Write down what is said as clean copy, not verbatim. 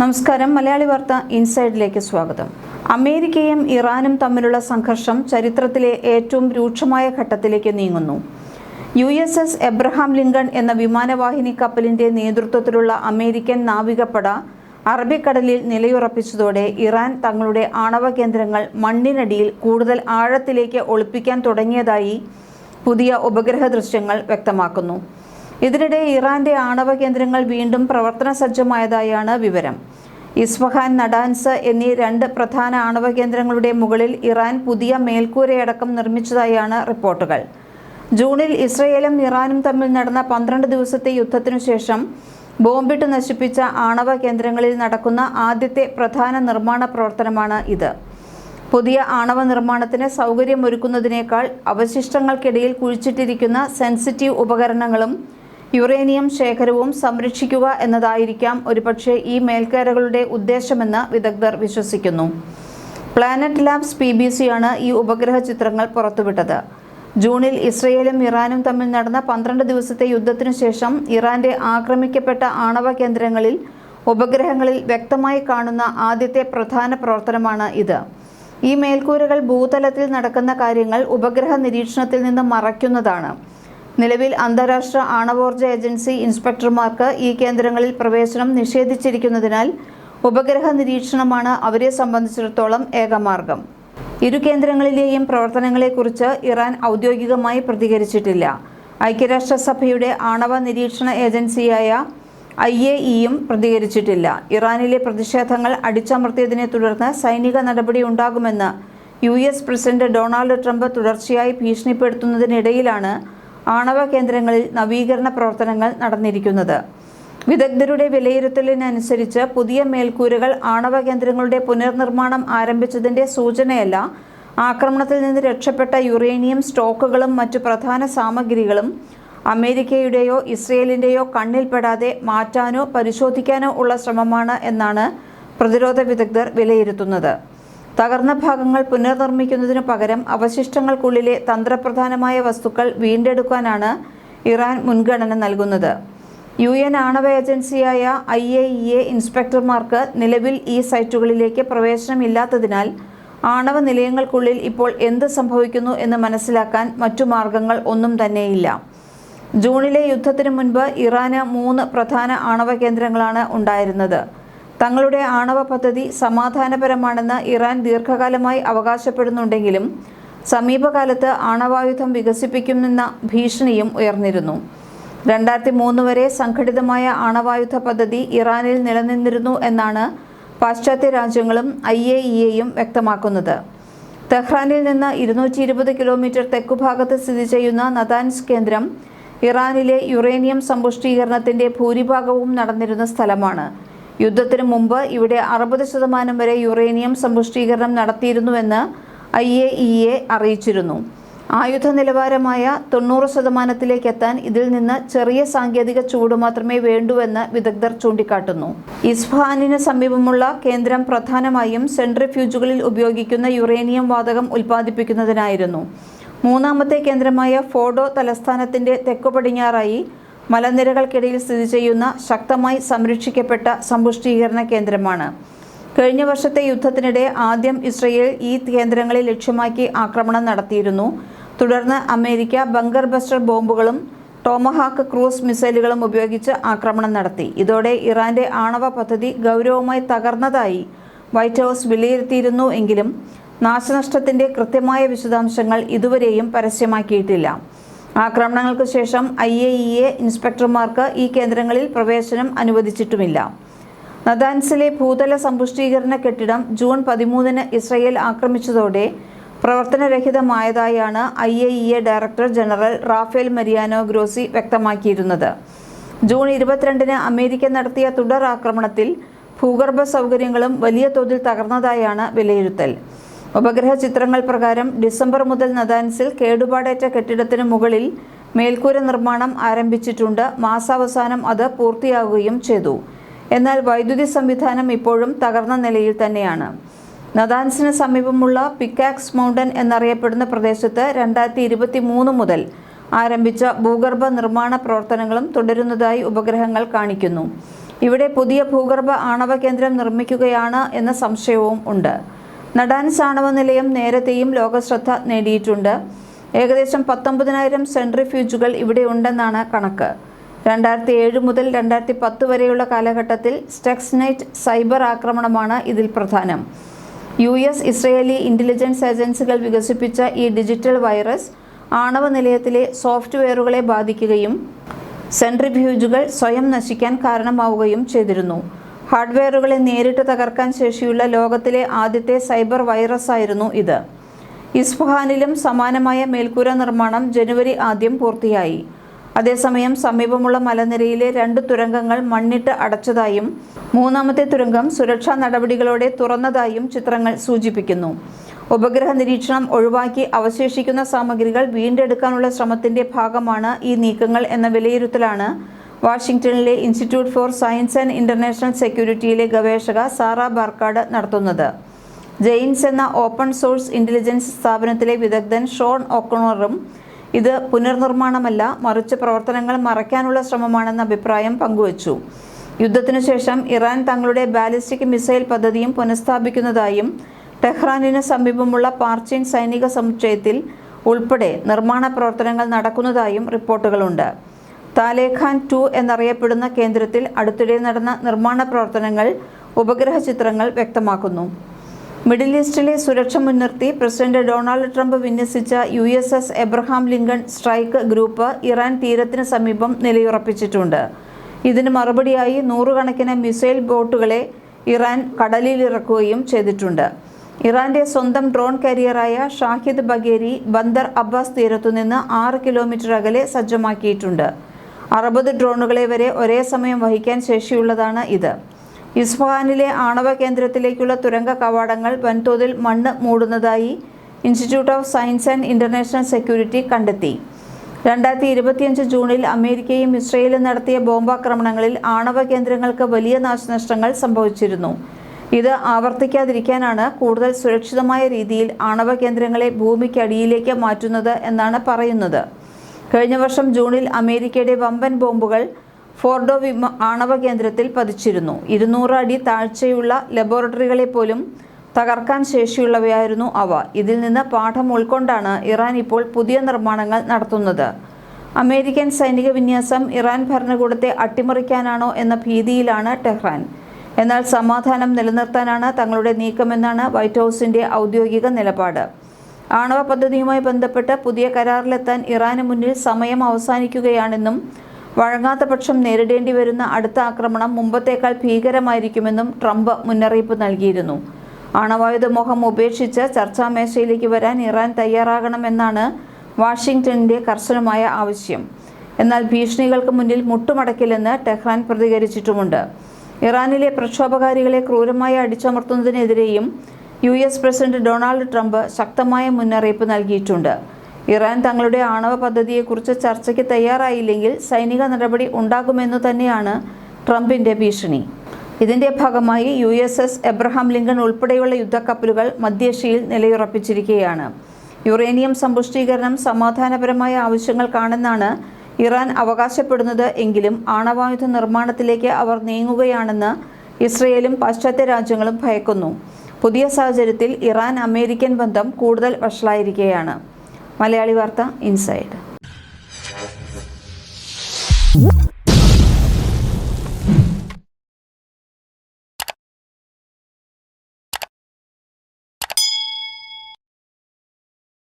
നമസ്കാരം. മലയാളി വാർത്ത ഇൻസൈഡിലേക്ക് സ്വാഗതം. അമേരിക്കയും ഇറാനും തമ്മിലുള്ള സംഘർഷം ചരിത്രത്തിലെ ഏറ്റവും രൂക്ഷമായ ഘട്ടത്തിലേക്ക് നീങ്ങുന്നു. USS എബ്രഹാം ലിങ്കൺ എന്ന വിമാനവാഹിനി കപ്പലിന്റെ നേതൃത്വത്തിലുള്ള അമേരിക്കൻ നാവികപ്പട അറബിക്കടലിൽ നിലയുറപ്പിച്ചതോടെ ഇറാൻ തങ്ങളുടെ ആണവ കേന്ദ്രങ്ങൾ മണ്ണിനടിയിൽ കൂടുതൽ ആഴത്തിലേക്ക് ഒളിപ്പിക്കാൻ തുടങ്ങിയതായി പുതിയ ഉപഗ്രഹ ദൃശ്യങ്ങൾ വ്യക്തമാക്കുന്നു. ഇതിനിടെ ഇറാന്റെ ആണവ കേന്ദ്രങ്ങൾ വീണ്ടും പ്രവർത്തന സജ്ജമായതായാണ് വിവരം. ഇസ്ഫഹാൻ, നടാൻസ് എന്നീ രണ്ട് പ്രധാന ആണവ കേന്ദ്രങ്ങളുടെ മുകളിൽ ഇറാൻ പുതിയ മേൽക്കൂരയടക്കം നിർമ്മിച്ചതായാണ് റിപ്പോർട്ടുകൾ. ജൂണിൽ ഇസ്രയേലും ഇറാനും തമ്മിൽ നടന്ന 12 ദിവസത്തെ യുദ്ധത്തിനു ശേഷം ബോംബിട്ട് നശിപ്പിച്ച ആണവ കേന്ദ്രങ്ങളിൽ നടക്കുന്ന ആദ്യത്തെ പ്രധാന നിർമ്മാണ പ്രവർത്തനമാണ് ഇത്. പുതിയ ആണവ നിർമ്മാണത്തിന് സൗകര്യമൊരുക്കുന്നതിനേക്കാൾ അവശിഷ്ടങ്ങൾക്കിടയിൽ കുഴിച്ചിട്ടിരിക്കുന്ന സെൻസിറ്റീവ് ഉപകരണങ്ങളും യുറേനിയം ശേഖരവും സംരക്ഷിക്കുക എന്നതായിരിക്കാം ഒരുപക്ഷെ ഈ മേൽക്കരകളുടെ ഉദ്ദേശമെന്ന് വിദഗ്ധർ വിശ്വസിക്കുന്നു. പ്ലാനറ്റ് ലാബ്സ് PBCയാണ് ഈ ഉപഗ്രഹ ചിത്രങ്ങൾ പുറത്തുവിട്ടത്. ജൂണിൽ ഇസ്രയേലും ഇറാനും തമ്മിൽ നടന്ന 12 ദിവസത്തെ യുദ്ധത്തിനു ശേഷം ഇറാന്റെ ആക്രമിക്കപ്പെട്ട ആണവ കേന്ദ്രങ്ങളിൽ ഉപഗ്രഹങ്ങളിൽ വ്യക്തമായി കാണുന്ന ആദ്യത്തെ പ്രധാന പ്രവർത്തനമാണ് ഇത്. ഈ മേൽക്കൂരകൾ ഭൂതലത്തിൽ നടക്കുന്ന കാര്യങ്ങൾ ഉപഗ്രഹ നിരീക്ഷണത്തിൽ നിന്ന് മറയ്ക്കുന്നതാണ്. നിലവിൽ അന്താരാഷ്ട്ര ആണവോർജ്ജ ഏജൻസി ഇൻസ്പെക്ടർമാർക്ക് ഈ കേന്ദ്രങ്ങളിൽ പ്രവേശനം നിഷേധിച്ചിരിക്കുന്നതിനാൽ ഉപഗ്രഹ നിരീക്ഷണമാണ് അവരെ സംബന്ധിച്ചിടത്തോളം ഏകമാർഗം. ഇരു കേന്ദ്രങ്ങളിലെയും പ്രവർത്തനങ്ങളെക്കുറിച്ച് ഇറാൻ ഔദ്യോഗികമായി പ്രതികരിച്ചിട്ടില്ല. ഐക്യരാഷ്ട്രസഭയുടെ ആണവ നിരീക്ഷണ ഏജൻസിയായ IAEA പ്രതികരിച്ചിട്ടില്ല. ഇറാനിലെ പ്രതിഷേധങ്ങൾ അടിച്ചമർത്തിയതിനെ തുടർന്ന് സൈനിക നടപടി ഉണ്ടാകുമെന്ന് US പ്രസിഡന്റ് ഡൊണാൾഡ് ട്രംപ് തുടർച്ചയായി ഭീഷണിപ്പെടുത്തുന്നതിനിടയിലാണ് ആണവ കേന്ദ്രങ്ങളിൽ നവീകരണ പ്രവർത്തനങ്ങൾ നടന്നിരിക്കുന്നത്. വിദഗ്ധരുടെ വിലയിരുത്തലിനനുസരിച്ച് പുതിയ മേൽക്കൂരകൾ ആണവ കേന്ദ്രങ്ങളുടെ പുനർനിർമ്മാണം ആരംഭിച്ചതിന്റെ സൂചനയല്ല. ആക്രമണത്തിൽ നിന്ന് രക്ഷപ്പെട്ട യുറേനിയം സ്റ്റോക്കുകളും മറ്റു പ്രധാന സാമഗ്രികളും അമേരിക്കയുടെയോ ഇസ്രയേലിന്റെയോ കണ്ണിൽപ്പെടാതെ മാറ്റാനോ പരിശോധിക്കാനോ ഉള്ള ശ്രമമാണ് എന്നാണ് പ്രതിരോധ വിദഗ്ധർ വിലയിരുത്തുന്നത്. തകർന്ന ഭാഗങ്ങൾ പുനർനിർമ്മിക്കുന്നതിനു പകരം അവശിഷ്ടങ്ങൾക്കുള്ളിലെ തന്ത്രപ്രധാനമായ വസ്തുക്കൾ വീണ്ടെടുക്കാനാണ് ഇറാൻ മുൻഗണന നൽകുന്നത്. UN ആണവ ഏജൻസിയായ IAEA ഇൻസ്പെക്ടർമാർക്ക് നിലവിൽ ഈ സൈറ്റുകളിലേക്ക് പ്രവേശനമില്ലാത്തതിനാൽ ആണവ നിലയങ്ങൾക്കുള്ളിൽ ഇപ്പോൾ എന്ത് സംഭവിക്കുന്നു എന്ന് മനസ്സിലാക്കാൻ മറ്റു മാർഗങ്ങൾ ഒന്നും തന്നെയില്ല. ജൂണിലെ യുദ്ധത്തിന് മുൻപ് ഇറാന് 3 പ്രധാന ആണവ കേന്ദ്രങ്ങളാണ് ഉണ്ടായിരുന്നത്. തങ്ങളുടെ ആണവ പദ്ധതി സമാധാനപരമാണെന്ന് ഇറാൻ ദീർഘകാലമായി അവകാശപ്പെടുന്നുണ്ടെങ്കിലും സമീപകാലത്ത് ആണവായുധം വികസിപ്പിക്കുമെന്ന ഭീഷണിയും ഉയർന്നിരുന്നു. 2003 വരെ സംഘടിതമായ ആണവായുധ പദ്ധതി ഇറാനിൽ നിലനിന്നിരുന്നു എന്നാണ് പാശ്ചാത്യ രാജ്യങ്ങളും IAEAയും വ്യക്തമാക്കുന്നത്. തെഹ്റാനിൽ നിന്ന് 220 കിലോമീറ്റർ തെക്കുഭാഗത്ത് സ്ഥിതി ചെയ്യുന്ന നതാൻസ് കേന്ദ്രം ഇറാനിലെ യുറേനിയം സമ്പുഷ്ടീകരണത്തിന്റെ ഭൂരിഭാഗവും നടന്നിരുന്ന സ്ഥലമാണ്. യുദ്ധത്തിനു മുമ്പ് ഇവിടെ 60% വരെ യുറേനിയം സമ്പുഷ്ടീകരണം നടത്തിയിരുന്നുവെന്ന് IAEA അറിയിച്ചിരുന്നു. ആയുധ നിലവാരമായ 90%-ലേക്ക് എത്താൻ ഇതിൽ നിന്ന് ചെറിയ സാങ്കേതിക ചൂട് മാത്രമേ വേണ്ടൂവെന്ന് വിദഗ്ധർ ചൂണ്ടിക്കാട്ടുന്നു. ഇസ്ഫഹാനിന് സമീപമുള്ള കേന്ദ്രം പ്രധാനമായും സെൻട്രിഫ്യൂജുകളിൽ ഉപയോഗിക്കുന്ന യുറേനിയം വാതകം ഉൽപ്പാദിപ്പിക്കുന്നതിനായിരുന്നു. മൂന്നാമത്തെ കേന്ദ്രമായ ഫോഡോ തലസ്ഥാനത്തിന്റെ തെക്കുപടിഞ്ഞാറായി മലനിരകൾക്കിടയിൽ സ്ഥിതി ചെയ്യുന്ന ശക്തമായി സംരക്ഷിക്കപ്പെട്ട സമ്പുഷ്ടീകരണ കേന്ദ്രമാണ്. കഴിഞ്ഞ വർഷത്തെ യുദ്ധത്തിനിടെ ആദ്യം ഇസ്രയേൽ ഈ കേന്ദ്രങ്ങളെ ലക്ഷ്യമാക്കി ആക്രമണം നടത്തിയിരുന്നു. തുടർന്ന് അമേരിക്ക ബങ്കർ ബസ്റ്റർ ബോംബുകളും ടോമഹാക്ക് ക്രൂസ് മിസൈലുകളും ഉപയോഗിച്ച് ആക്രമണം നടത്തി. ഇതോടെ ഇറാന്റെ ആണവ പദ്ധതി ഗൗരവമായി തകർന്നതായി വൈറ്റ് ഹൗസ് വിലയിരുത്തിയിരുന്നു എങ്കിലും നാശനഷ്ടത്തിന്റെ കൃത്യമായ വിശദാംശങ്ങൾ ഇതുവരെയും പരസ്യമാക്കിയിട്ടില്ല. ആക്രമണങ്ങൾക്ക് ശേഷം IAEA ഇൻസ്പെക്ടർമാർക്ക് ഈ കേന്ദ്രങ്ങളിൽ പ്രവേശനം അനുവദിച്ചിട്ടുമില്ല. നതാൻസിലെ ഭൂതല സമ്പുഷ്ടീകരണ കെട്ടിടം ജൂൺ 13 ഇസ്രയേൽ ആക്രമിച്ചതോടെ പ്രവർത്തനരഹിതമായതായാണ് IAEA director general Rafael Mariano Grossi വ്യക്തമാക്കിയിരുന്നത്. ജൂൺ 22 അമേരിക്ക നടത്തിയ തുടർ ആക്രമണത്തിൽ ഭൂഗർഭ സൗകര്യങ്ങളും വലിയ തോതിൽ തകർന്നതായാണ് വിലയിരുത്തൽ. ഉപഗ്രഹ ചിത്രങ്ങൾ പ്രകാരം ഡിസംബർ മുതൽ നതാൻസിൽ കേടുപാടേറ്റ കെട്ടിടത്തിന് മുകളിൽ മേൽക്കൂര നിർമ്മാണം ആരംഭിച്ചിട്ടുണ്ട്. മാസാവസാനം അത് പൂർത്തിയാകുകയും ചെയ്തു. എന്നാൽ വൈദ്യുതി സംവിധാനം ഇപ്പോഴും തകർന്ന നിലയിൽ തന്നെയാണ്. നതാൻസിന് സമീപമുള്ള പിക്കാക്സ് മൗണ്ടൻ എന്നറിയപ്പെടുന്ന പ്രദേശത്ത് 2023 മുതൽ ആരംഭിച്ച ഭൂഗർഭ നിർമ്മാണ പ്രവർത്തനങ്ങളും തുടരുന്നതായി ഉപഗ്രഹങ്ങൾ കാണിക്കുന്നു. ഇവിടെ പുതിയ ഭൂഗർഭ ആണവ കേന്ദ്രം നിർമ്മിക്കുകയാണ് എന്ന സംശയവും ഉണ്ട്. നടാൻസ് ആണവ നിലയം നേരത്തെയും ലോകശ്രദ്ധ നേടിയിട്ടുണ്ട്. ഏകദേശം 19,000 സെൻട്രിഫ്യൂജുകൾ ഇവിടെ ഉണ്ടെന്നാണ് കണക്ക്. 2007 മുതൽ 2010 വരെയുള്ള കാലഘട്ടത്തിൽ സ്റ്റക്സ്നൈറ്റ് സൈബർ ആക്രമണമാണ് ഇതിൽ പ്രധാനം. US, ഇസ്രയേലി ഇന്റലിജൻസ് ഏജൻസികൾ വികസിപ്പിച്ച ഈ ഡിജിറ്റൽ വൈറസ് ആണവ നിലയത്തിലെ സോഫ്റ്റ്വെയറുകളെ ബാധിക്കുകയും സെൻട്രിഫ്യൂജുകൾ സ്വയം നശിക്കാൻ കാരണമാവുകയും ചെയ്തിരുന്നു. ഹാർഡ്വെയറുകളെ നേരിട്ട് തകർക്കാൻ ശേഷിയുള്ള ലോകത്തിലെ ആദ്യത്തെ സൈബർ വൈറസായിരുന്നു ഇത്. ഇസ്ഫഹാനിലും സമാനമായ മേൽക്കൂര നിർമ്മാണം ജനുവരി 1 പൂർത്തിയായി. അതേസമയം സമീപമുള്ള മലനിരയിലെ 2 തുരങ്കങ്ങൾ മണ്ണിട്ട് അടച്ചതായും 3ാമത്തെ തുരങ്കം സുരക്ഷാ നടപടികളോടെ തുറന്നതായും ചിത്രങ്ങൾ സൂചിപ്പിക്കുന്നു. ഉപഗ്രഹ നിരീക്ഷണം ഒഴിവാക്കി അവശേഷിക്കുന്ന സാമഗ്രികൾ വീണ്ടെടുക്കാനുള്ള ശ്രമത്തിന്റെ ഭാഗമാണ് ഈ നീക്കങ്ങൾ എന്ന വിലയിരുത്തലാണ് വാഷിംഗ്ടണിലെ institute for science and international സെക്യൂരിറ്റിയിലെ ഗവേഷക സാറ ബാർക്കാർഡ് നടത്തുന്നത്. ജെയിൻസ് എന്ന ഓപ്പൺ സോഴ്സ് ഇന്റലിജൻസ് സ്ഥാപനത്തിലെ വിദഗ്ധൻ ഷോൺ ഒക്കോണറും ഇത് പുനർനിർമ്മാണമല്ല, മറിച്ച് പ്രവർത്തനങ്ങൾ മറയ്ക്കാനുള്ള ശ്രമമാണെന്ന അഭിപ്രായം പങ്കുവച്ചു. യുദ്ധത്തിനു ശേഷം ഇറാൻ തങ്ങളുടെ ബാലിസ്റ്റിക് മിസൈൽ പദ്ധതിയും പുനഃസ്ഥാപിക്കുന്നതായും ടെഹ്റാനിന് സമീപമുള്ള പാർച്ചീൻ സൈനിക സമുച്ചയത്തിൽ ഉൾപ്പെടെ നിർമ്മാണ പ്രവർത്തനങ്ങൾ നടക്കുന്നതായും റിപ്പോർട്ടുകളുണ്ട്. താലേഖാൻ 2 എന്നറിയപ്പെടുന്ന കേന്ദ്രത്തിൽ അടുത്തിടെ നടന്ന നിർമ്മാണ പ്രവർത്തനങ്ങൾ ഉപഗ്രഹ ചിത്രങ്ങൾ വ്യക്തമാക്കുന്നു. മിഡിൽ ഈസ്റ്റിലെ സുരക്ഷ മുൻനിർത്തി പ്രസിഡന്റ് ഡൊണാൾഡ് ട്രംപ് വിന്യസിച്ച USS Abraham Lincoln strike group Iran തീരത്തിന് സമീപം നിലയുറപ്പിച്ചിട്ടുണ്ട്. ഇതിന് മറുപടിയായി 100 കണക്കിന് മിസൈൽ ബോട്ടുകളെ ഇറാൻ കടലിലിറക്കുകയും ചെയ്തിട്ടുണ്ട്. ഇറാന്റെ സ്വന്തം ഡ്രോൺ കാരിയറായ ഷാഹിദ് ബഗേരി ബന്ദർ അബ്ബാസ് തീരത്തുനിന്ന് 6 കിലോമീറ്റർ അകലെ സജ്ജമാക്കിയിട്ടുണ്ട്. 60 ഡ്രോണുകളെ വരെ ഒരേ സമയം വഹിക്കാൻ ശേഷിയുള്ളതാണ് ഇത്. ഇസ്ഫഹാനിലെ ആണവ കേന്ദ്രത്തിലേക്കുള്ള തുരങ്ക കവാടങ്ങൾ വൻതോതിൽ മണ്ണ് മൂടുന്നതായി institute of science and international security കണ്ടെത്തി. 2025 ജൂണിൽ അമേരിക്കയും ഇസ്രയേലും നടത്തിയ ബോംബാക്രമണങ്ങളിൽ ആണവ കേന്ദ്രങ്ങൾക്ക് വലിയ നാശനഷ്ടങ്ങൾ സംഭവിച്ചിരുന്നു. ഇത് ആവർത്തിക്കാതിരിക്കാനാണ് കൂടുതൽ സുരക്ഷിതമായ രീതിയിൽ ആണവ കേന്ദ്രങ്ങളെ ഭൂമിക്കടിയിലേക്ക് മാറ്റുന്നത് എന്നാണ് പറയുന്നത്. കഴിഞ്ഞ വർഷം ജൂണിൽ അമേരിക്കയുടെ വമ്പൻ ബോംബുകൾ ഫോർഡോ ആണവ കേന്ദ്രത്തിൽ പതിച്ചിരുന്നു. 200 അടി താഴ്ചയുള്ള ലബോറട്ടറികളെ പോലും തകർക്കാൻ ശേഷിയുള്ളവയായിരുന്നു അവ. ഇതിൽ നിന്ന് പാഠം ഉൾക്കൊണ്ടാണ് ഇറാൻ ഇപ്പോൾ പുതിയ നിർമ്മാണങ്ങൾ നടത്തുന്നത്. അമേരിക്കൻ സൈനിക വിന്യാസം ഇറാൻ ഭരണകൂടത്തെ അട്ടിമറിക്കാനാണോ എന്ന ഭീതിയിലാണ് ടെഹ്റാൻ. എന്നാൽ സമാധാനം നിലനിർത്താനാണ് തങ്ങളുടെ നീക്കമെന്നാണ് വൈറ്റ് ഹൗസിന്റെ ഔദ്യോഗിക നിലപാട്. ആണവ പദ്ധതിയുമായി ബന്ധപ്പെട്ട് പുതിയ കരാറിലെത്താൻ ഇറാന് മുന്നിൽ സമയം അവസാനിക്കുകയാണെന്നും വഴങ്ങാത്ത പക്ഷം നേരിടേണ്ടി വരുന്ന അടുത്ത ആക്രമണം മുമ്പത്തേക്കാൾ ഭീകരമായിരിക്കുമെന്നും ട്രംപ് മുന്നറിയിപ്പ് നൽകിയിരുന്നു. ആണവായുധ മോഹം ഉപേക്ഷിച്ച് ചർച്ചാമേശയിലേക്ക് വരാൻ ഇറാൻ തയ്യാറാകണമെന്നാണ് വാഷിംഗ്ടണിന്റെ കർശനമായ ആവശ്യം. എന്നാൽ ഭീഷണികൾക്ക് മുന്നിൽ മുട്ടുമടക്കില്ലെന്ന് ടെഹ്റാൻ പ്രതികരിച്ചിട്ടുമുണ്ട്. ഇറാനിലെ പ്രക്ഷോഭകാരികളെ ക്രൂരമായി അടിച്ചമർത്തുന്നതിനെതിരെയും US പ്രസിഡന്റ് ഡൊണാൾഡ് ട്രംപ് ശക്തമായ മുന്നറിയിപ്പ് നൽകിയിട്ടുണ്ട്. ഇറാൻ തങ്ങളുടെ ആണവ പദ്ധതിയെക്കുറിച്ച് ചർച്ചയ്ക്ക് തയ്യാറായില്ലെങ്കിൽ സൈനിക നടപടി ഉണ്ടാകുമെന്നു തന്നെയാണ് ട്രംപിന്റെ ഭീഷണി. ഇതിന്റെ ഭാഗമായി USS എബ്രഹാം ലിങ്കൺ ഉൾപ്പെടെയുള്ള യുദ്ധക്കപ്പലുകൾ മധ്യേഷ്യയിൽ നിലയുറപ്പിച്ചിരിക്കുകയാണ്. യുറേനിയം സമ്പുഷ്ടീകരണം സമാധാനപരമായ ആവശ്യങ്ങൾക്കാണെന്നാണ് ഇറാൻ അവകാശപ്പെടുന്നത് എങ്കിലും ആണവായുധ നിർമ്മാണത്തിലേക്ക് അവർ നീങ്ങുകയാണെന്ന് ഇസ്രയേലും പാശ്ചാത്യ രാജ്യങ്ങളും ഭയക്കുന്നു. പുതിയ സാഹചര്യത്തിൽ ഇറാൻ അമേരിക്കൻ ബന്ധം കൂടുതൽ വഷളായിരിക്കുകയാണ്. മലയാളി വാർത്ത ഇൻസൈഡ്.